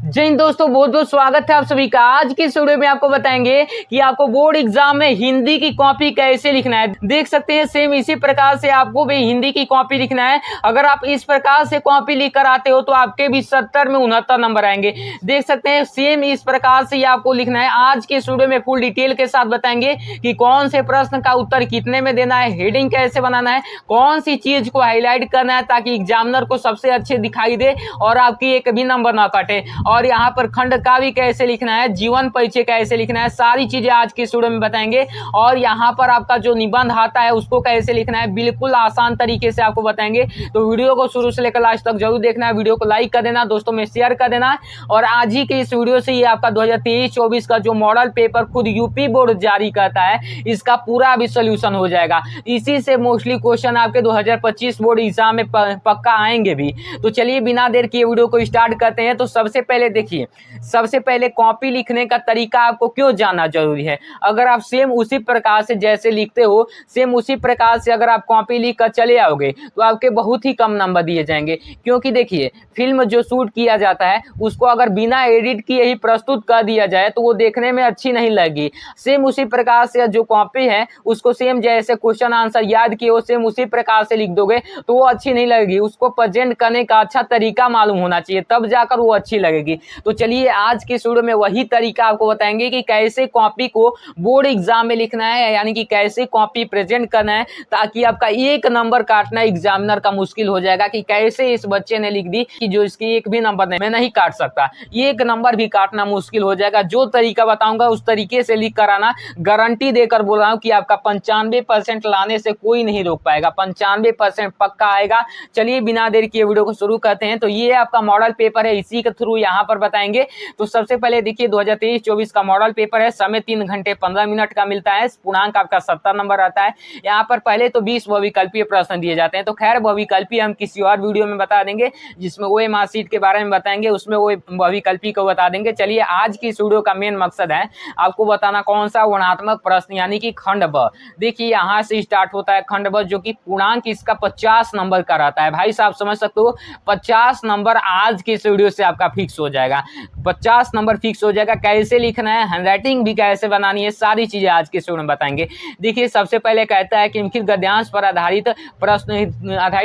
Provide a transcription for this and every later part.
जय हिंद दोस्तों, बहुत बहुत स्वागत है आप सभी का। आज की इस वीडियो में आपको बताएंगे कि आपको बोर्ड एग्जाम में हिंदी की कॉपी कैसे लिखना है। देख सकते हैं सेम इसी प्रकार से आपको भी हिंदी की कॉपी लिखना है। अगर आप इस प्रकार से कॉपी लिख कर आते हो तो आपके भी 70 में 69 नंबर आएंगे। देख सकते हैं सेम इस प्रकार से आपको लिखना है। आज के इस वीडियो में फुल डिटेल के साथ बताएंगे कि कौन से प्रश्न का उत्तर कितने में देना है, हेडिंग कैसे बनाना है, कौन सी चीज को हाईलाइट करना है ताकि एग्जामिनर को सबसे अच्छे दिखाई दे और आपकी एक भी नंबर ना कटे। और यहाँ पर खंड काव्य कैसे लिखना है, जीवन परिचय कैसे लिखना है, सारी चीजें आज के वीडियो में बताएंगे। और यहाँ पर आपका जो निबंध आता है उसको कैसे लिखना है, बिल्कुल आसान तरीके से आपको बताएंगे। तो वीडियो को शुरू से लेकर लास्ट तक जरूर देखना है। वीडियो को लाइक कर देना, दोस्तों में शेयर कर देना। और आज ही के इस वीडियो से ये आपका 2023-24 का जो मॉडल पेपर खुद यूपी बोर्ड जारी करता है, इसका पूरा भी सोल्यूशन हो जाएगा। इसी से मोस्टली क्वेश्चन आपके 2025 बोर्ड एग्जाम में पक्का आएंगे भी। तो चलिए बिना देर किए वीडियो को स्टार्ट करते हैं। तो सबसे पहले देखिए, सबसे पहले कॉपी लिखने का तरीका आपको क्यों जानना जरूरी है। अगर आप सेम उसी प्रकार से जैसे लिखते हो, सेम उसी प्रकार से अगर आप कॉपी लिख कर चले आओगे तो आपके बहुत ही कम नंबर दिए जाएंगे। क्योंकि देखिए, फिल्म जो शूट किया जाता है उसको अगर बिना एडिट किए ही प्रस्तुत कर दिया जाए तो वो देखने में अच्छी नहीं लगेगी। सेम उसी प्रकार से जो कॉपी है उसको सेम जैसे क्वेश्चन आंसर याद किए हो सेम उसी प्रकार से लिख दोगे तो वो अच्छी नहीं लगेगी। उसको प्रेजेंट करने का अच्छा तरीका मालूम होना चाहिए, तब जाकर वो अच्छी लगेगी। तो चलिए आज के वीडियो में वही तरीका आपको बताएंगे कि कैसे कॉपी को बोर्ड एग्जाम में लिखना है, यानी कि कैसे कॉपी प्रेजेंट करना है ताकि आपका एक नंबर काटना एग्जामिनर का मुश्किल हो जाएगा कि कैसे इस बच्चे ने लिख दी कि जो इसकी एक भी नंबर मैं नहीं काट सकता, एक नंबर भी काटना मुश्किल हो जाएगा। जो तरीका बताऊंगा उस तरीके से लिख कर आना, गारंटी देकर बोल रहा हूं कि आपका 95% लाने से कोई नहीं रोक पाएगा, 95% पक्का आएगा। चलिए बिना देर किए वीडियो को शुरू करते हैं। तो ये आपका मॉडल पेपर है, इसी के थ्रू यहाँ पर बताएंगे। तो सबसे पहले देखिए 2023-24 का मॉडल पेपर है। समय 3 घंटे 15 मिनट का मिलता है। पूर्णांक आपका 70 नंबर आता है। यहाँ पर पहले तो 20 बहुविकल्पीय प्रश्न दिए जाते हैं। तो खैर बहुविकल्पीय हम किसी और वीडियो में बता देंगे, जिसमें ओएमआर शीट के बारे में बताएंगे, उसमें वो बहुविकल्पीय को बता देंगे। चलिए आज की इस वीडियो का मेन मकसद है आपको बताना कौन सा वर्णात्मक प्रश्न यानी कि खंड ब। देखिए यहाँ से स्टार्ट होता है खंड ब, जो कि पूर्णांक इसका 50 नंबर का रहता है। भाई साहब समझ सकते हो, 50 नंबर आज की इस वीडियो से आपका फिक्स हो जाएगा। 50 नंबर फिक्स हो जाएगा। कैसे लिखना है, हैंडराइटिंग भी कैसे बनानी है, सारी चीजें आज के वीडियो में बताएंगे। देखिए सबसे पहले कहता है कि निम्नलिखित गद्यांश पर आधारित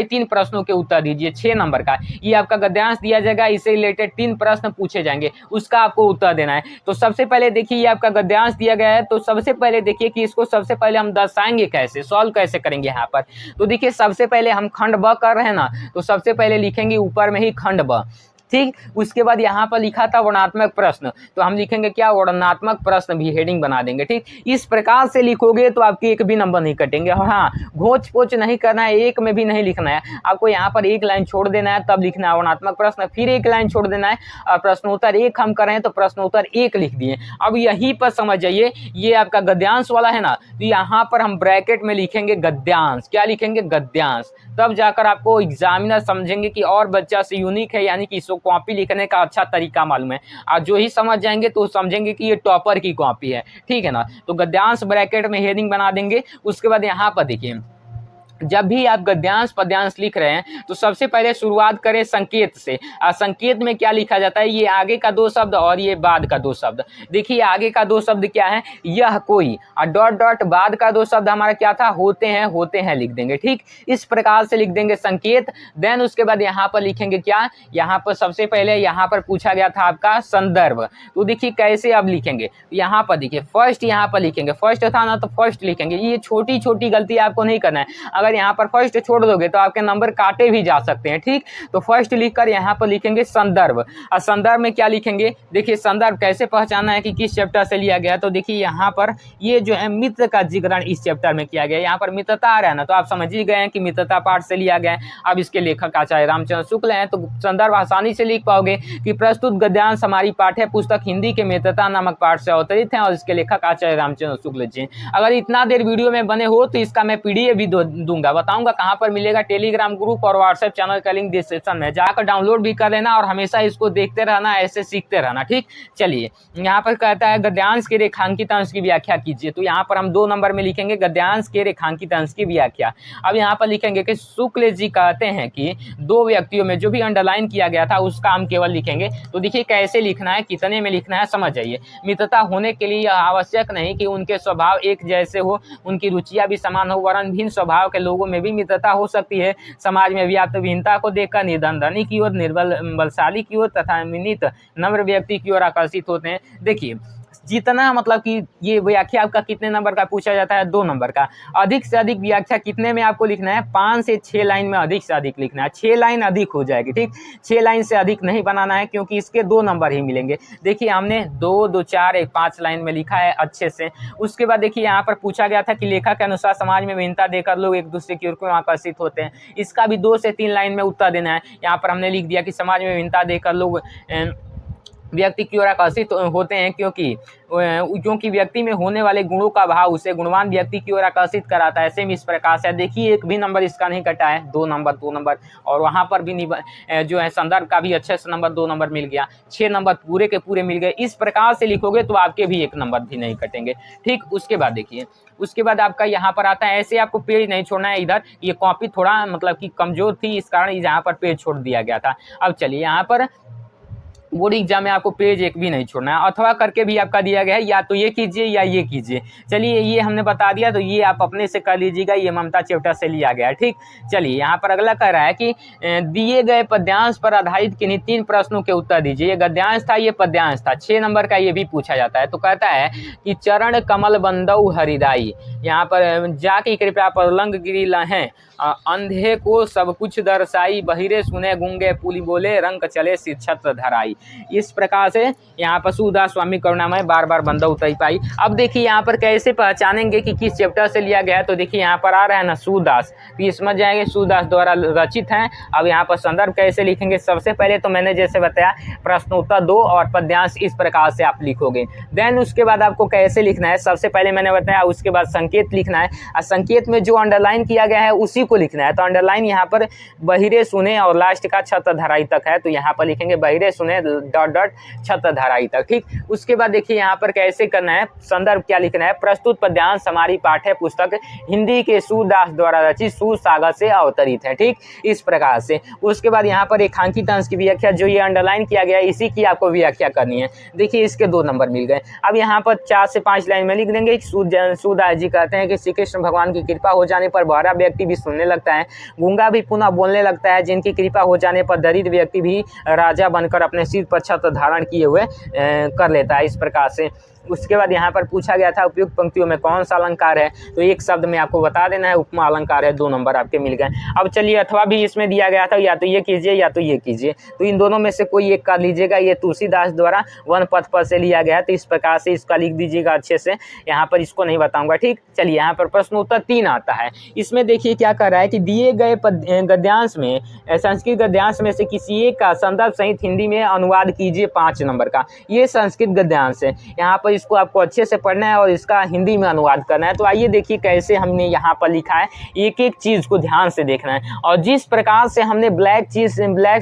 3 प्रश्नों के उत्तर दीजिए। 6 नंबर का ये आपका गद्यांश दिया जाएगा, इससे रिलेटेड 3 प्रश्न पूछे जाएंगे, उसका आपको उत्तर देना है। तो सबसे पहले देखिए ये आपका गद्यांश दिया गया है। तो सबसे पहले देखिए कि इसको सबसे पहले हम दर्शाएंगे कैसे, सॉल्व कैसे करेंगे यहाँ पर। तो देखिए सबसे पहले हम खंड ब कर रहे हैं ना, तो सबसे पहले लिखेंगे ऊपर में ही खंड ब, ठीक। उसके बाद यहाँ पर लिखा था वर्णात्मक प्रश्न, तो हम लिखेंगे क्या, वर्णात्मक प्रश्न भी हेडिंग बना देंगे, ठीक। इस प्रकार से लिखोगे तो आपके एक भी नंबर नहीं कटेंगे। और हाँ, घोच पोच नहीं करना है, एक में भी नहीं लिखना है आपको। यहाँ पर एक लाइन छोड़ देना है, तब लिखना है वर्णात्मक प्रश्न, फिर एक लाइन छोड़ देना है। और प्रश्नोत्तर 1 हम कर रहे हैं तो प्रश्नोत्तर 1 लिख दिए। अब यहीं पर समझ जाइए, ये आपका गद्यांश वाला है ना, तो यहाँ पर हम ब्रैकेट में लिखेंगे गद्यांश। क्या लिखेंगे, गद्यांश। तब जाकर आपको एग्जामिनर समझेंगे कि और बच्चा से यूनिक है, यानी कि इसको कॉपी लिखने का अच्छा तरीका मालूम है। और जो ही समझ जाएंगे तो समझेंगे कि ये टॉपर की कॉपी है, ठीक है ना। तो गद्यांश ब्रैकेट में हेडिंग बना देंगे। उसके बाद यहाँ पर देखिए, जब भी आप गद्यांश पद्यांश लिख रहे हैं तो सबसे पहले शुरुआत करें संकेत से। संकेत में क्या लिखा जाता है, ये आगे का 2 शब्द और ये बाद का 2 शब्द। देखिए आगे का 2 शब्द क्या है, यह कोई, और डॉट डॉट बाद का 2 शब्द हमारा क्या था, होते हैं लिख देंगे, ठीक। इस प्रकार से लिख देंगे संकेत। देन उसके बाद यहाँ पर लिखेंगे क्या, यहाँ पर सबसे पहले यहाँ पर पूछा गया था आपका संदर्भ। तो देखिए कैसे अब लिखेंगे, यहाँ पर देखिए फर्स्ट यहाँ पर लिखेंगे, फर्स्ट था ना तो फर्स्ट लिखेंगे। ये छोटी छोटी गलती आपको नहीं करना है। अगर यहाँ पर फर्स्ट छोड़ दोगे तो आपके नंबर काटे भी जा सकते हैं, ठीक। तो फर्स्ट लिखकर यहाँ पर लिखेंगे संदर्भ। और संदर्भ में क्या लिखेंगे, देखिए संदर्भ कैसे पहचानना है कि किस चैप्टर से लिया गया। तो देखिए यहाँ पर ये जो है मित्र का जिक्रण इस चैप्टर में किया गया। यहाँ पर मित्रता आ रहा है ना, तो आप समझ ही गए हैं कि मित्रता पाठ से लिया गया है। अब इसके लेखक आचार्य रामचंद्र शुक्ल हैं, तो संदर्भ आसानी से लिख पाओगे कि प्रस्तुत गद्यांश हमारी पाठ्य पुस्तक हिंदी के मित्रता नामक पाठ से अवतरित है और इसके लेखक आचार्य रामचंद्र शुक्ल जी। अगर इतना देर वीडियो में बने हो तो इसका मैं PDF भी दूंगा, दूंगा। बताऊंगा कहाँ पर मिलेगा, टेलीग्राम ग्रुप और व्हाट्सएप चैनल का लिंक डिस्क्रिप्शन में, जाकर डाउनलोड भी कर लेना और हमेशा इसको देखते रहना, ऐसे सीखते रहना। ठीक, चलिए यहाँ पर कहता है गद्यांश के रेखांकित अंश की व्याख्या कीजिए। तो यहाँ पर हम 2 नंबर में लिखेंगे गद्यांश के रेखांकित अंश की व्याख्या। अब यहाँ पर लिखेंगे कि शुक्ल जी कहते हैं कि 2 व्यक्तियों में, जो भी अंडरलाइन किया गया था उसका हम केवल लिखेंगे। तो देखिए कैसे लिखना है, कितने में लिखना है, समझ जाइए। मित्रता होने के लिए आवश्यक नहीं कि उनके स्वभाव एक जैसे हो, उनकी रुचियां भी समान हो, वरन भिन्न स्वभाव के लोगों में भी मित्रता हो सकती है। समाज में व्याप्त भिन्नता को देखकर निर्धन धनी की ओर, निर्बल बलशाली की ओर तथा विनीत नम्र व्यक्ति की ओर आकर्षित होते हैं। देखिए जितना मतलब कि ये व्याख्या आपका कितने नंबर का पूछा जाता है, 2 नंबर का। अधिक से अधिक व्याख्या कितने में आपको लिखना है, 5 से 6 लाइन में अधिक से अधिक लिखना है। 6 लाइन अधिक हो जाएगी, ठीक, 6 लाइन से अधिक नहीं बनाना है, क्योंकि इसके 2 नंबर ही मिलेंगे। देखिए हमने 2, 2, 4, 1, 5 लाइन में लिखा है अच्छे से। उसके बाद देखिए यहाँ पर पूछा गया था कि लेखक के अनुसार समाज में भिन्नता देकर लोग एक दूसरे की ओर क्यों आकर्षित होते हैं। इसका भी 2 से 3 लाइन में उत्तर देना है। यहाँ पर हमने लिख दिया कि समाज में भिन्नता देकर लोग व्यक्ति की ओर आकर्षित होते हैं, क्योंकि व्यक्ति में होने वाले गुणों का भाव उसे गुणवान व्यक्ति की ओर आकर्षित कराता है। सेम इस प्रकार से देखिए एक भी नंबर इसका नहीं कटा है, 2 नंबर 2 नंबर, और वहाँ पर भी जो है संदर्भ का भी अच्छे से नंबर 2 नंबर मिल गया, 6 नंबर पूरे के पूरे मिल गए। इस प्रकार से लिखोगे तो आपके भी 1 नंबर भी नहीं कटेंगे। ठीक, उसके बाद देखिए, उसके बाद आपका यहाँ पर आता है, ऐसे आपको पेज नहीं छोड़ना है। इधर ये कॉपी थोड़ा मतलब कि कमजोर थी, इस कारण यहाँ पर पेज छोड़ दिया गया था। अब चलिए यहाँ पर बोर्ड एग्जाम में आपको पेज 1 भी नहीं छोड़ना है, अथवा करके भी आपका दिया गया है, या तो ये कीजिए या ये कीजिए। चलिए ये हमने बता दिया, तो ये आप अपने से कर लीजिएगा, ये ममता चैप्टर से लिया गया है। ठीक, चलिए यहाँ पर अगला कह रहा है कि दिए गए पद्यांश पर आधारित किन्हीं 3 प्रश्नों के उत्तर दीजिए। ये गद्यांश था, ये पद्यांश था, 6 नंबर का ये भी पूछा जाता है। तो कहता है कि चरण कमल बंदौ हरिदाई, यहाँ पर जाके कृपया पलंग गिरी लहें, अंधे को सब कुछ दर्शाई, बहिरे सुने गूंगे पुली बोले, रंग चले छत्र धराई। इस प्रकार से यहाँ पर सूरदास स्वामी करुणामय बार बार बंदौ तई पाई। अब देखिए यहाँ पर कैसे पहचानेंगे कि किस चैप्टर से लिया गया है। तो देखिए यहाँ पर आ रहा है ना सूरदास, तो ये समझ जाएंगे सूरदास द्वारा रचित है। अब यहाँ पर संदर्भ कैसे लिखेंगे, सबसे पहले तो मैंने जैसे बताया प्रश्नोत्तर 2 और पद्यांश इस प्रकार से आप लिखोगे। देन उसके बाद आपको कैसे लिखना है, सबसे पहले मैंने बताया, उसके बाद संकेत लिखना है, और संकेत में जो अंडरलाइन किया गया है उसी को लिखना है। तो अंडरलाइन यहाँ पर बहिरे सुने और लास्ट का छत्र धराई तक है, तो यहाँ पर लिखेंगे बहिरे सुने डॉट डॉट छत्र धराई तक। ठीक, उसके बाद देखिए यहाँ पर कैसे करना है, संदर्भ क्या लिखना है, प्रस्तुत पद्यांश हमारी पाठ्य पुस्तक हिंदी के सूरदास द्वारा रचित सूरसागर से अवतरित है। ठीक, इस प्रकार से। उसके बाद यहाँ पर रेखांकित अंश की व्याख्या, जो ये अंडरलाइन किया गया है इसी की आपको व्याख्या करनी है। देखिए इसके 2 नंबर मिल गए। अब यहाँ पर 4 से 5 लाइन में लिख देंगे। सूरदास जी कहते हैं कि श्री कृष्ण भगवान की कृपा हो जाने पर बहरा व्यक्ति भी सुनने लगता है, गूंगा भी पुनः बोलने लगता है, जिनकी कृपा हो जाने पर दरिद्र व्यक्ति भी राजा बनकर अपने सिर पर छत्र धारण किए हुए कर लेता है। इस प्रकार से उसके बाद यहाँ पर पूछा गया था उपयुक्त पंक्तियों में कौन सा अलंकार है, तो एक शब्द में आपको बता देना है, उपमा अलंकार है। 2 नंबर आपके मिल गए। अब चलिए अथवा भी इसमें दिया गया था, या तो ये कीजिए या तो ये कीजिए, तो इन दोनों में से कोई एक कर लीजिएगा। ये तुलसीदास द्वारा वन पथ पर से लिया गया है, तो इस प्रकार से इसका लिख दीजिएगा अच्छे से, यहाँ पर इसको नहीं बताऊंगा। ठीक, चलिए यहाँ पर प्रश्नोत्तर 3 आता है। इसमें देखिए क्या कर रहा है कि दिए गए गद्यांश में, संस्कृत गद्यांश में से किसी एक का संदर्भ सहित हिंदी में अनुवाद कीजिए 5 नंबर का। ये संस्कृत गद्यांश है, यहाँ पर इसको आपको अच्छे से पढ़ना है और इसका हिंदी में अनुवाद करना है। तो आइए देखिए कैसे हमने यहाँ पर लिखा है, एक एक चीज को ध्यान से देखना है, और जिस प्रकार से हमने ब्लैक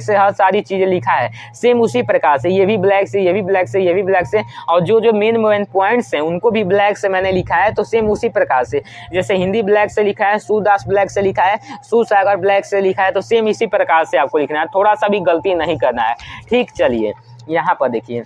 से हर सारी चीजें लिखा है, सेम उसी प्रकार से ये भी ब्लैक से, ये भी ब्लैक से, ये भी ब्लैक से, और जो मेन पॉइंट्स हैं उनको भी ब्लैक से मैंने लिखा है। तो सेम उसी प्रकार से जैसे हिंदी ब्लैक से लिखा है, सूरदास ब्लैक से लिखा है, सूरसागर ब्लैक से लिखा है, तो सेम इसी प्रकार से आपको लिखना है, थोड़ा सा भी गलती नहीं करना है। ठीक, चलिए यहाँ पर देखिए,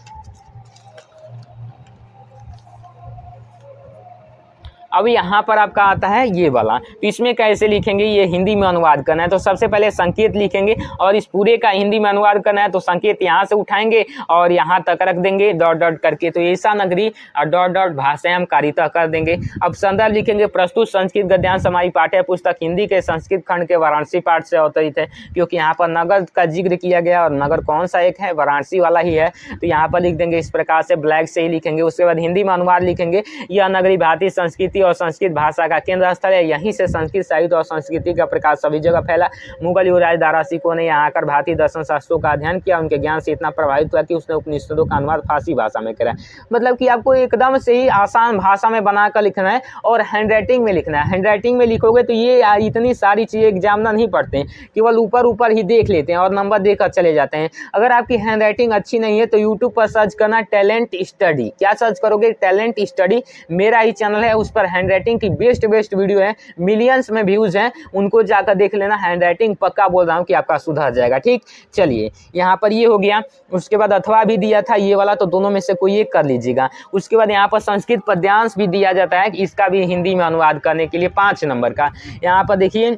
अब यहाँ पर आपका आता है ये वाला, तो इसमें कैसे लिखेंगे, ये हिंदी में अनुवाद करना है। तो सबसे पहले संकेत लिखेंगे और इस पूरे का हिंदी में अनुवाद करना है। तो संकेत यहाँ से उठाएंगे और यहाँ तक रख देंगे डॉट डॉट करके, तो ऐसा नगरी और डॉट डॉट भाषायाम कारिता कर देंगे। अब संदर्भ लिखेंगे, प्रस्तुत संस्कृत गद्यांश हमारी पाठ्य पुस्तक हिंदी के संस्कृत खंड के वाराणसी पाठ से अवतरित है, क्योंकि यहाँ पर नगर का जिक्र किया गया और नगर कौन सा एक है, वाराणसी वाला ही है, तो यहाँ पर लिख देंगे इस प्रकार से, ब्लैक से ही लिखेंगे। उसके बाद हिंदी में अनुवाद लिखेंगे, यह नगरी भारतीय संस्कृति और संस्कृत भाषा का केंद्र स्थल है। यहीं से संस्कृत साहित्य और संस्कृति का प्रकाश सभी जगह फैला। मुगल युवराज दारासिकों ने यहाँ आकर भारतीय दर्शन शास्त्रों का अध्ययन किया। उनके ज्ञान से इतना प्रभावित हुआ कि उसने उपनिषदों का अनुवाद फारसी भाषा में करा। मतलब कि आपको एकदम से ही आसान भाषा में बनाकर लिखना है और हैंड राइटिंग में लिखना है। हैंड राइटिंग में लिखोगे तो ये इतनी सारी चीज़ें एग्जामिनर नहीं पढ़ते हैं, केवल ऊपर ऊपर ही देख लेते हैं और नंबर देकर चले जाते हैं। अगर आपकी हैंड राइटिंग अच्छी नहीं है तो यूट्यूब पर सर्च करना टैलेंट स्टडी। क्या सर्च करोगे? Talent study. मेरा ही चैनल है, उस पर हैंड राइटिंग की बेस्ट वीडियो है, मिलियंस में व्यूज हैं, उनको जाकर देख लेना। हैंड राइटिंग पक्का बोल रहा हूँ कि आपका सुधर जाएगा। ठीक, चलिए यहाँ पर ये हो गया। उसके बाद अथवा भी दिया था ये वाला, तो दोनों में से कोई एक कर लीजिएगा। उसके बाद यहाँ पर संस्कृत पद्यांश भी दिया जाता है, इसका भी हिंदी में अनुवाद करने के लिए 5 नंबर का। यहाँ पर देखिए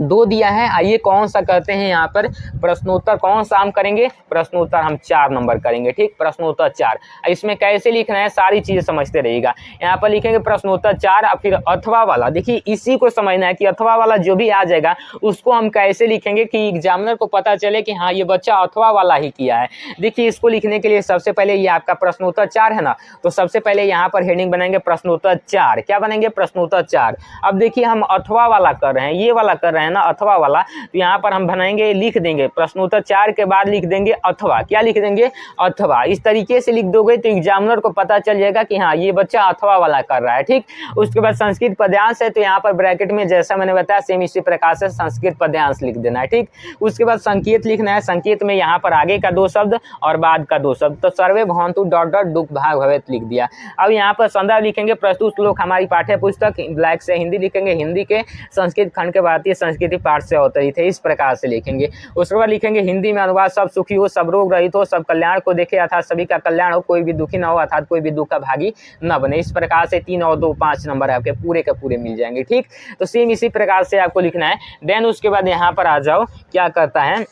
2 दिया है। आइए कौन सा करते हैं यहाँ पर प्रश्नोत्तर, कौन सा हम करेंगे? प्रश्नोत्तर हम 4 नंबर करेंगे। ठीक, प्रश्नोत्तर 4। इसमें कैसे लिखना है सारी चीजें समझते रहिएगा। यहाँ पर लिखेंगे प्रश्नोत्तर 4 और फिर अथवा वाला। देखिए इसी को समझना है कि अथवा वाला जो भी आ जाएगा उसको हम कैसे लिखेंगे कि एग्जामिनर को पता चले कि हाँ ये बच्चा अथवा वाला ही किया है। देखिए इसको लिखने के लिए सबसे पहले ये आपका प्रश्नोत्तर 4 है ना, तो सबसे पहले यहाँ पर हेडिंग बनाएंगे प्रश्नोत्तर 4। क्या बनेंगे? प्रश्नोत्तर 4। अब देखिए हम अथवा वाला कर रहे हैं, ये वाला कर रहे हैं ना, अथवा वाला, तो यहाँ पर हम बनाएंगे, लिख देंगे प्रश्नोत्तर 4 के बाद लिख देंगे अथवा। क्या लिख देंगे? अथवा। इस तरीके से लिख दोगे तो एग्जामिनर को पता चल जाएगा कि हाँ ये बच्चा अथवा वाला कर रहा है। ठीक, उसके बाद संस्कृत पद्यांश है तो यहाँ पर ब्रैकेट में जैसा मैंने बताया सेम इसी प्रकार से संस्कृत पद्यांश लिख देना है। ठीक, उसके बाद संकेत लिखना है। संकेत में यहाँ पर आगे का 2 शब्द और बाद का 2 शब्द, तो सर्वे भवन्तु ... दुख भाग भवेत लिख दिया। अब यहाँ पर संदर्भ लिखेंगे प्रस्तुत श्लोक हमारी पाठ्य पुस्तक, ब्लैक से हिंदी लिखेंगे, हिंदी के संस्कृत खंड के भारतीय संस्कृति पाठ से अवतरित है, इस प्रकार से लिखेंगे। उसके बाद लिखेंगे हिंदी में अनुवाद, सब सुखी हो, सब रोग रहित हो, सब कल्याण को देखे अर्थात सभी का कल्याण हो, कोई भी दुखी ना हो अर्थात कोई भी दुख का भागी न बने। इस प्रकार से 3 और 2 5 नंबर आपके पूरे के पूरे मिल जाएंगे। ठीक, तो सेम इसी प्रकार से आपको लिखना है। देन उसके बाद यहाँ पर आ जाओ, क्या करता है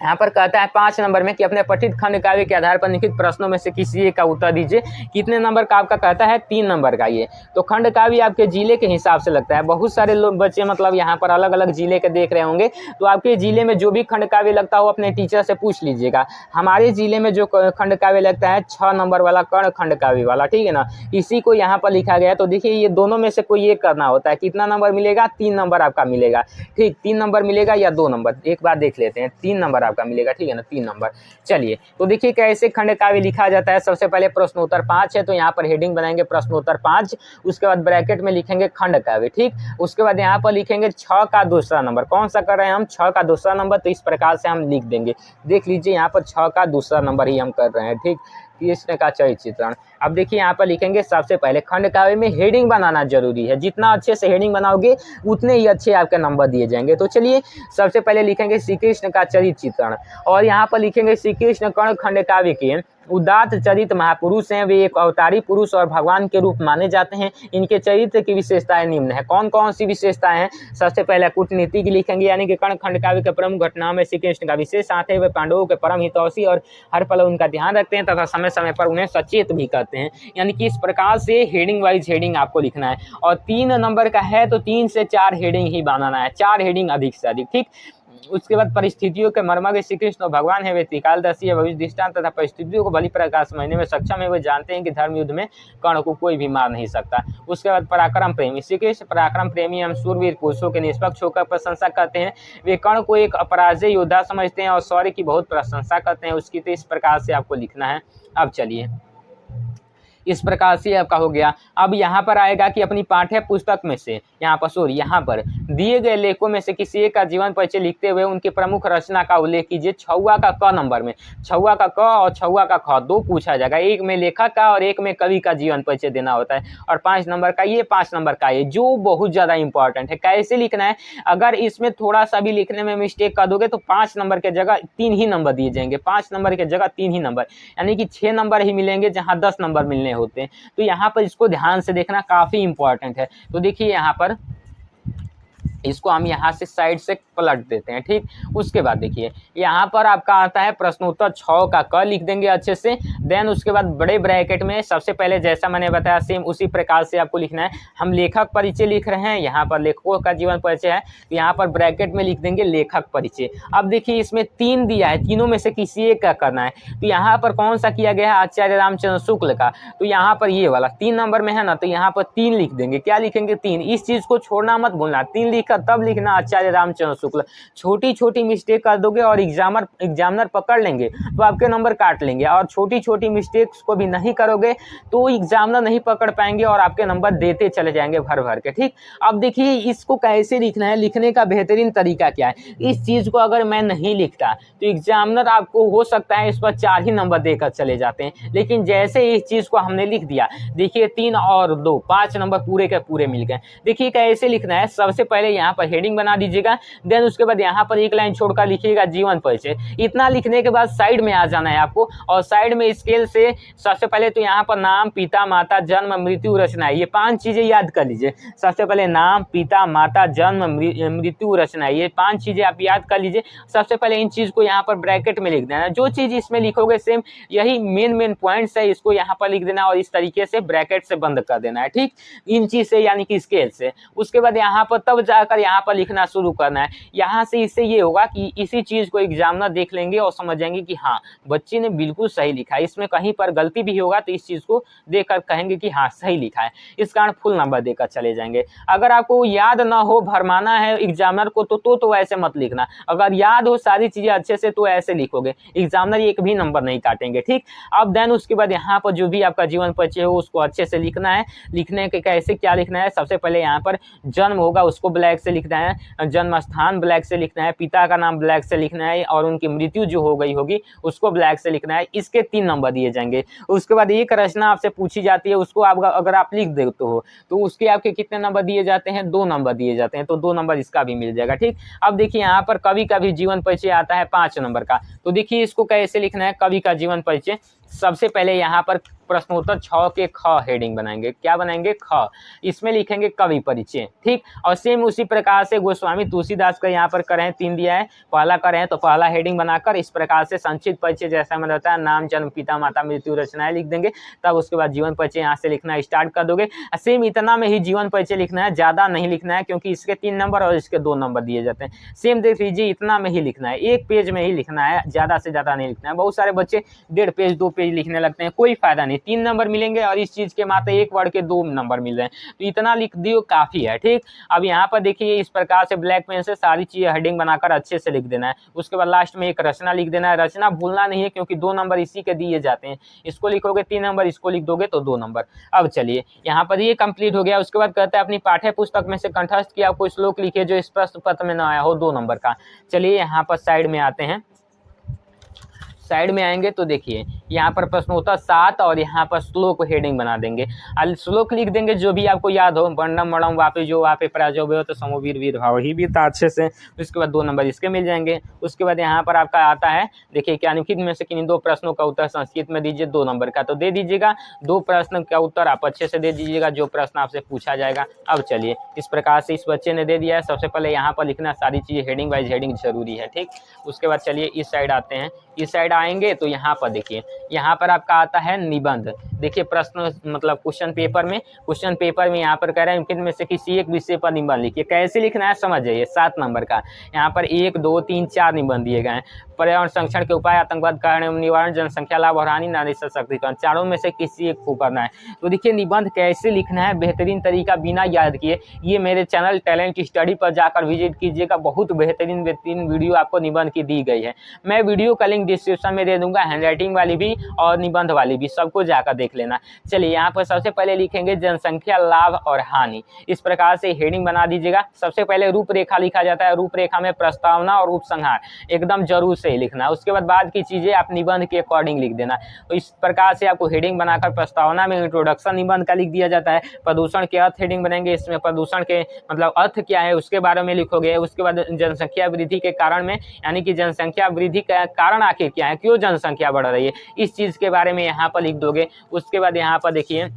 यहाँ पर कहता है 5 नंबर में कि अपने पठित खंड काव्य के आधार पर लिखित प्रश्नों में से किसी एक का उत्तर दीजिए। कितने नंबर का आपका कहता है? 3 नंबर का। ये तो खंड काव्य आपके जिले के हिसाब से लगता है। बहुत सारे लोग बच्चे मतलब यहाँ पर अलग अलग जिले के देख रहे होंगे, तो आपके जिले में जो भी खंड काव्य लगता हो अपने टीचर से पूछ लीजिएगा। हमारे जिले में जो खंड काव्य लगता है 6 नंबर वाला कर्ण खंड काव्य वाला, ठीक है ना, इसी को यहाँ पर लिखा गया है। तो देखिए ये दोनों में से कोई एक करना होता है। कितना नंबर मिलेगा? 3 नंबर आपका मिलेगा। ठीक, 3 नंबर मिलेगा या 2 नंबर, एक बार देख लेते हैं। 3 नंबर आपका मिलेगा, ठीक है ना, 3 नंबर। चलिए तो देखिए कैसे खंड काव्य लिखा जाता है। सबसे पहले प्रश्नोत्तर 5 है तो यहाँ पर हेडिंग बनाएंगे प्रश्नोत्तर 5। उसके बाद ब्रैकेट में लिखेंगे खंड काव्य। ठीक, उसके बाद यहाँ पर लिखेंगे 6 का दूसरा नंबर। कौन सा कर रहे हैं हम? 6 का दूसरा नंबर। तो इस प्रकार से हम लिख देंगे। देख लीजिए यहाँ पर 6 का दूसरा नंबर ही हम कर रहे हैं। ठीक, कृष्ण का चरित्र चित्रण। अब देखिए यहाँ पर लिखेंगे सबसे पहले खंड काव्य में हेडिंग बनाना जरूरी है। जितना अच्छे से हेडिंग बनाओगे उतने ही अच्छे आपके नंबर दिए जाएंगे। तो चलिए सबसे पहले लिखेंगे श्री कृष्ण का चरित्र चित्रण और यहाँ पर लिखेंगे श्री कृष्ण कर्ण खंड काव्य के उदात्त चरित महापुरुष हैं। वे एक अवतारी पुरुष और भगवान के रूप माने जाते हैं। इनके चरित्र की विशेषताएं निम्न है। कौन कौन सी विशेषताएं हैं? सबसे पहले कूटनीति की लिखेंगे, यानी कि कर्ण खंड काव्य के प्रमुख घटनाओं में श्री कृष्ण का विशेष साथ है। वे पांडवों के परम हितैषी और हर पल उनका ध्यान रखते हैं तथा समय समय पर उन्हें सचेत भी करते हैं। यानी कि इस प्रकार से हेडिंग वाइज हेडिंग आपको लिखना है। और 3 नंबर का है तो 3 से 4 हेडिंग ही बनाना है, 4 हेडिंग अधिक से अधिक। ठीक, उसके बाद परिस्थितियों के मर्मज्ञ श्री कृष्ण भगवान है। वे त्रिकालदर्शी है, भविष्य दृष्टांत तथा परिस्थितियों को भली प्रकार समझने में सक्षम है। वे जानते हैं कि धर्म युद्ध में कर्ण को कोई भी मार नहीं सकता। उसके बाद पराक्रम प्रेमी श्री कृष्ण पराक्रम प्रेमी हम शूरवीर पुरुषों के निष्पक्ष होकर प्रशंसा करते हैं। वे कर्ण को एक अपराजय योद्धा समझते हैं और शौर्य की बहुत प्रशंसा करते हैं उसकी। तो इस प्रकार से आपको लिखना है। अब चलिए इस प्रकार से आपका हो गया। अब यहाँ पर आएगा कि अपनी पाठ्य पुस्तक में से यहाँ पर दिए गए लेखों में से किसी एक का जीवन परिचय लिखते हुए उनकी प्रमुख रचना का उल्लेख कीजिए। 6 का क नंबर में, 6 का क और 6 का ख 2 पूछा जाएगा। एक में लेखक का और एक में कवि का जीवन परिचय देना होता है। और 5 नंबर का ये, 5 नंबर का ये, जो बहुत ज़्यादा इंपॉर्टेंट है। कैसे लिखना है? अगर इसमें थोड़ा सा भी लिखने में मिस्टेक कर दोगे तो 5 नंबर के जगह 3 ही नंबर दिए जाएंगे। 5 नंबर के जगह 3 ही नंबर, यानी कि 6 नंबर ही मिलेंगे जहाँ 10 नंबर मिलने होते हैं। तो यहाँ पर इसको ध्यान से देखना, काफी इंपॉर्टेंट है। तो देखिए यहाँ पर इसको हम यहाँ से साइड से पलट देते हैं। ठीक, उसके बाद देखिए यहाँ पर आपका आता है प्रश्नोत्तर 6 का क लिख देंगे अच्छे से। देन उसके बाद बड़े ब्रैकेट में सबसे पहले जैसा मैंने बताया सेम उसी प्रकार से आपको लिखना है। हम लेखक परिचय लिख रहे हैं, यहाँ पर लेखकों का जीवन परिचय है, तो यहाँ पर ब्रैकेट में लिख देंगे लेखक परिचय। अब देखिए इसमें 3 दिया है, तीनों में से किसी एक का करना है। तो यहाँ पर कौन सा किया गया है, आचार्य रामचंद्र शुक्ल का, तो यहाँ पर ये वाला 3 नंबर में है ना, तो यहाँ पर 3 लिख देंगे। क्या लिखेंगे, 3। इस चीज को छोड़ना मत भूलना, 3 लिखकर तब लिखना आचार्य रामचंद्र शुक्ल। छोटी छोटी मिस्टेक कर दोगे और एग्जामिनर पकड़ लेंगे तो आपके नंबर काट लेंगे, और छोटी छोटी मिस्टेक्स को भी नहीं करोगे तो एग्जामिनर नहीं पकड़ पाएंगे और आपके नंबर देते चले जाएंगे भर भर के। ठीक, अब देखिए इसको कैसे लिखना है, लिखने का बेहतरीन तरीका क्या है। इस चीज को अगर मैं नहीं लिखता तो एग्जामिनर आपको हो सकता है इस पर 4 ही नंबर देकर चले जाते हैं, लेकिन जैसे इस चीज को हमने लिख दिया, देखिए 3 और 2 5 नंबर पूरे के पूरे मिल गए। देखिए कैसे लिखना है, सबसे पहले यहाँ पर हेडिंग बना दीजिएगा, देन उसके बाद यहाँ पर एक लाइन छोड़कर लिखिएगा जीवन परिचय। इतना लिखने के बाद साइड में आ जाना है आपको, और साइड में स्केल से सबसे पहले तो यहाँ पर नाम, पिता, माता, जन्म, मृत्यु, रचना, ये 5 चीजें याद कर लीजिए। सबसे पहले नाम, पिता, माता, जन्म, मृत्यु, रचना, ये 5 चीजें आप याद कर लीजिए। सबसे पहले इन चीज को यहाँ पर ब्रैकेट में लिख देना। जो चीज इसमें लिखोगे सेम यही मेन पॉइंट्स है, इसको यहाँ पर लिख देना और इस तरीके से ब्रैकेट से बंद कर देना है। ठीक, इन चीज से यानी कि स्केल से। उसके बाद यहाँ पर तब जाकर यहाँ पर लिखना शुरू करना है। यहाँ से इससे ये होगा कि इसी चीज को एग्जामिनर देख लेंगे और समझ जाएंगे कि हाँ बच्चे ने बिल्कुल सही लिखा है, इसमें कहीं पर गलती भी होगा तो इस चीज को देखकर कहेंगे कि हाँ सही लिखा है, इस कारण फुल नंबर देकर चले जाएंगे। अगर आपको याद ना हो, भरमाना है एग्जामिनर को तो ऐसे मत लिखना। अगर याद हो सारी चीजें अच्छे से तो ऐसे लिखोगे, एग्जामिनर एक भी नंबर नहीं काटेंगे। ठीक, अब देन उसके बाद यहाँ पर जो भी आपका जीवन परिचय हो उसको अच्छे से लिखना है। लिखने के कैसे क्या लिखना है, सबसे पहले यहाँ पर जन्म होगा उसको ब्लैक से लिखना है, जन्म स्थान ब्लैक से लिखना है, पिता का नाम ब्लैक से लिखना है, और उनकी मृत्यु जो हो गई होगी उसको ब्लैक से लिखना है। इसके 3 नंबर दिए जाएंगे। उसके बाद एक रचना आपसे पूछी जाती है, उसको आप अगर आप लिख देते हो तो उसके आपके कितने नंबर दिए जाते हैं, 2 नंबर दिए जाते हैं, तो 2 नंबर इसका भी मिल जाएगा। ठीक, अब देखिए यहाँ पर कवि का भी जीवन परिचय आता है 5 नंबर का, तो देखिए इसको कैसे लिखना है कवि का जीवन परिचय। सबसे पहले यहाँ पर प्रश्नोत्तर 6 के ख हेडिंग बनाएंगे। क्या बनाएंगे, ख, इसमें लिखेंगे कवि परिचय। ठीक, और सेम उसी प्रकार से गोस्वामी तुलसीदास का यहाँ पर करें 3 दिया है, पहला करें तो पहला हेडिंग बनाकर इस प्रकार से संक्षिप्त परिचय जैसा मैंने बताया, नाम, जन्म, पिता, माता, मृत्यु, रचनाएं लिख देंगे। तब उसके बाद जीवन परिचय यहाँ से लिखना स्टार्ट कर दोगे। सेम इतना में ही जीवन परिचय लिखना है, ज्यादा नहीं लिखना है क्योंकि इसके 3 नंबर और इसके 2 नंबर दिए जाते हैं। सेम देख लीजिए, इतना में ही लिखना है, 1 पेज में ही लिखना है, ज्यादा से ज्यादा नहीं लिखना है। बहुत सारे बच्चे 1.5 पेज 2 पेज लिखने लगते हैं, कोई फायदा नहीं। 3 नंबर मिलेंगे और इस चीज के मात्र 1 वर्ड के 2 नंबर मिल रहे हैं, तो इतना लिख दियो काफी है। ठीक, अब यहाँ पर देखिए इस प्रकार से ब्लैक पेन से सारी चीजें हेडिंग बनाकर अच्छे से लिख देना है। उसके बाद लास्ट में एक रचना लिख देना है। रचना भूलना नहीं है क्योंकि 2 नंबर इसी के दिए जाते हैं। इसको लिखोगे 3 नंबर, इसको लिख दोगे तो 2 नंबर। अब चलिए यहाँ पर ये कंप्लीट हो गया। उसके बाद कहता है अपनी पाठ्य पुस्तक में से कंठस्थ किया कोई श्लोक लिखिए जो इस प्रश्न पत्र में न आया हो, 2 नंबर का। चलिए यहाँ पर साइड में आते हैं। साइड में आएंगे तो देखिए यहाँ पर प्रश्नोत्तर 7 और यहाँ पर श्लोक हेडिंग बना देंगे। श्लोक लिख देंगे जो भी आपको याद हो, वर्णम मणम वापे जो वापे पराजो व्यो तो समो वीर वीर भाव ही भी था अच्छे से। उसके बाद 2 नंबर इसके मिल जाएंगे। उसके बाद यहाँ पर आपका आता है देखिए कि निम्नलिखित में से किन्हीं 2 प्रश्नों का उत्तर संस्कृत में दीजिए, 2 नंबर का, तो दे दीजिएगा। 2 प्रश्न का उत्तर आप अच्छे से दे दीजिएगा जो प्रश्न आपसे पूछा जाएगा। अब चलिए इस प्रकार से इस बच्चे ने दे दिया है। सबसे पहले यहाँ पर लिखना सारी चीजें हेडिंग वाइज हेडिंग जरूरी है। ठीक, उसके बाद चलिए इस साइड आते हैं। इस साइड आएंगे तो यहाँ पर देखिए यहाँ पर आपका आता है निबंध। देखिए प्रश्न मतलब क्वेश्चन पेपर में यहाँ पर कह रहे हैं इनमें से किसी एक विषय पर निबंध लिखिए। कैसे लिखना है समझ जाइए। 7 नंबर का यहाँ पर 1 2 3 4 निबंध दिए गए हैं। पर्यावरण संरक्षण के उपाय, आतंकवाद कारण एवं निवारण, जनसंख्या लाभ और हानि, नारी सशक्तिकरण, चारों में से किसी एक को करना है। तो देखिए निबंध कैसे लिखना है बेहतरीन तरीका बिना याद किए, ये मेरे चैनल टैलेंट स्टडी पर जाकर विजिट कीजिएगा। बहुत बेहतरीन वीडियो आपको निबंध की दी गई है। मैं वीडियो का लिंक डिस्क्रिप्शन में दे दूंगा, हैंडराइटिंग वाली भी और निबंध वाली भी, सबको जाकर देख लेना। चलिए यहाँ पर सबसे पहले लिखेंगे जनसंख्या लाभ और हानि। इस प्रकार से हेडिंग बना दीजिएगा। सबसे पहले रूपरेखा लिखा जाता है। रूपरेखा में प्रस्तावना और उपसंहार एकदम जरूर से ही लिखना। उसके बाद की चीजें आप निबंध के अकॉर्डिंग लिख देना। तो इस प्रकार से आपको हेडिंग बनाकर प्रस्तावना में इंट्रोडक्शन निबंध का लिख दिया जाता है। प्रदूषण के अर्थ हेडिंग बनेंगे, इसमें प्रदूषण के मतलब अर्थ क्या है उसके बारे में लिखोगे। उसके बाद जनसंख्या वृद्धि के कारण में यानी कि जनसंख्या वृद्धि का कारण आखिर क्या है, क्यों जनसंख्या बढ़ रही है, इस चीज के बारे में यहाँ पर लिख दोगे। उसके बाद यहाँ पर देखिए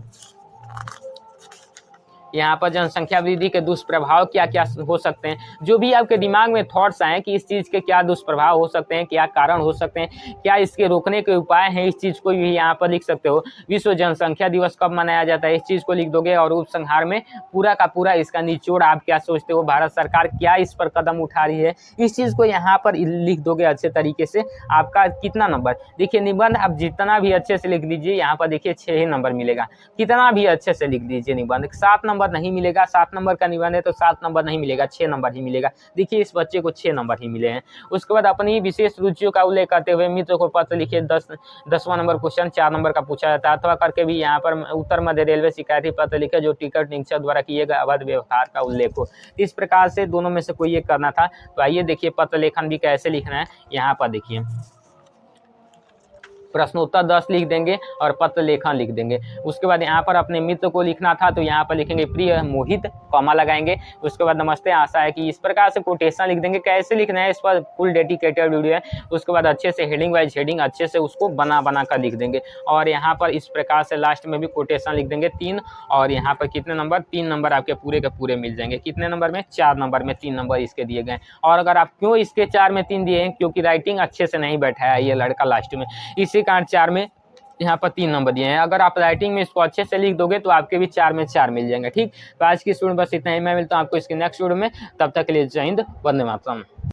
यहाँ पर जनसंख्या वृद्धि के दुष्प्रभाव क्या क्या हो सकते हैं, जो भी आपके दिमाग में थॉट्स आए कि इस चीज़ के क्या दुष्प्रभाव हो सकते हैं, क्या कारण हो सकते हैं, क्या इसके रोकने के उपाय हैं, इस चीज़ को भी यहाँ पर लिख सकते हो। विश्व जनसंख्या दिवस कब मनाया जाता है, इस चीज़ को लिख दोगे। और उपसंहार में पूरा का पूरा इसका निचोड़ आप क्या सोचते हो, भारत सरकार क्या इस पर कदम उठा रही है, इस चीज़ को यहाँ पर लिख दोगे अच्छे तरीके से। आपका कितना नंबर, देखिए निबंध आप जितना भी अच्छे से लिख दीजिए, यहाँ पर देखिए 6 ही नंबर मिलेगा। कितना भी अच्छे से लिख दीजिए निबंध, 7 नंबर नहीं मिलेगा। 7 नंबर का निबंध है तो 7 नंबर नहीं मिलेगा, 6 नंबर ही मिलेगा। देखिए इस बच्चे को 6 नंबर ही मिले हैं। उसके बाद अपनी विशेष रुचियों का उल्लेख करते हुए मित्र को पत्र लिखिए। 10वां नंबर क्वेश्चन 4 नंबर का पूछा जाता है। अथवा करके भी यहाँ पर उत्तर मध्य रेलवे शिकायती पत्र लिखे जो टिकट निरीक्षक द्वारा किए गए अवैध व्यवहार का उल्लेख हो। इस प्रकार से दोनों में से कोई एक करना था। तो आइए देखिए पत्र लेखन भी कैसे लिखना है। यहाँ पर देखिए प्रश्नोत्तर 10 लिख देंगे और पत्र लेखन लिख देंगे। उसके बाद यहाँ पर अपने मित्र को लिखना था तो यहाँ पर लिखेंगे प्रिय मोहित, कॉमा लगाएंगे। उसके बाद नमस्ते, आशा है कि इस प्रकार से कोटेशन लिख देंगे। कैसे लिखना है इस पर फुल डेडिकेटेड वीडियो है। उसके बाद अच्छे से हेडिंग वाइज हेडिंग अच्छे से उसको बना कर लिख देंगे। और यहाँ पर इस प्रकार से लास्ट में भी कोटेशन लिख देंगे 3। और यहाँ पर कितने नंबर, 3 नंबर आपके पूरे के पूरे मिल जाएंगे। कितने नंबर में, 4 नंबर में 3 नंबर इसके दिए गए। और अगर आप क्यों इसके 4 में 3 दिए हैं, क्योंकि राइटिंग अच्छे से नहीं बैठा है ये लड़का लास्ट में, इसी कारण 4 में यहाँ पर 3 नंबर दिए हैं। अगर आप राइटिंग में इसको अच्छे से लिख दोगे तो आपके भी 4 में 4 मिल जाएंगे। ठीक, तो आज की वीडियो में बस इतना ही। मैं मिलता हूँ आपको इसके नेक्स्ट वीडियो में। तब तक के लिए जय हिंद, वंदे मातरम।